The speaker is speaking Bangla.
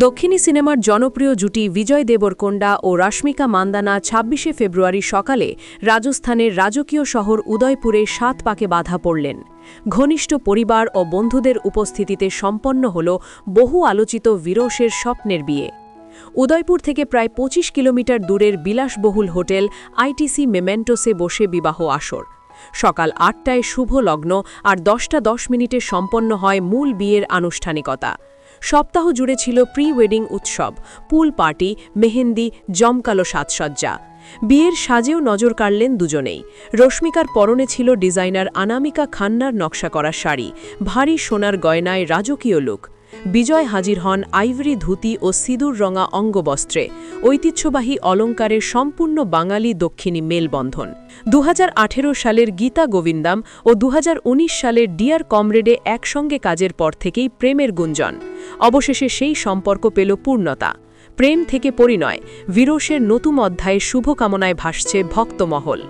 দক্ষিণী সিনেমার জনপ্রিয় জুটি বিজয় দেবরকোন্ডা ও রশ্মিকা মান্দানা ২৬শে ফেব্রুয়ারি সকালে রাজস্থানের রাজকীয় শহর উদয়পুরে ৭ পাকে বাধা পড়লেন। ঘনিষ্ঠ পরিবার ও বন্ধুদের উপস্থিতিতে সম্পন্ন হল বহু আলোচিত বিরোষের স্বপ্নের বিয়ে। উদয়পুর থেকে প্রায় ২৫ কিলোমিটার দূরের বিলাসবহুল হোটেল আইটিসি মেমেন্টোসে বসে বিবাহ আসর। সকাল ৮টায় শুভ লগ্ন আর ১০টা ১০ সম্পন্ন হয় মূল বিয়ের আনুষ্ঠানিকতা। সপ্তাহ জুড়ে ছিল প্রি ওয়েডিং উৎসব, পুল পার্টি, মেহেন্দি, জমকালো সাজসজ্জা। বিয়ের সাজেও নজর কাড়লেন দুজনেই। রশ্মিকার পরনে ছিল ডিজাইনার অনামিকা খান্নার নকশা করা শাড়ি, ভারী সোনার গয়নায় রাজকীয় লুক। বিজয় হাজির হন আইভরি ধুতি ও সিঁদুর রঙা অঙ্গবস্ত্রে, ঐতিহ্যবাহী অলঙ্কারের সম্পূর্ণ বাঙালি দক্ষিণী মেলবন্ধন। ২০১৮ সালের গীতা গোবিন্দাম ও ২০১৯ সালের ডিয়ার কমরেডে একসঙ্গে কাজের পর থেকেই প্রেমের গুঞ্জন। অবশেষে সেই সম্পর্ক পেল পূর্ণতা। প্রেম থেকে পরিণয়, বিরোষের নতুন অধ্যায়ে শুভকামনায় ভাসছে ভক্তমহল।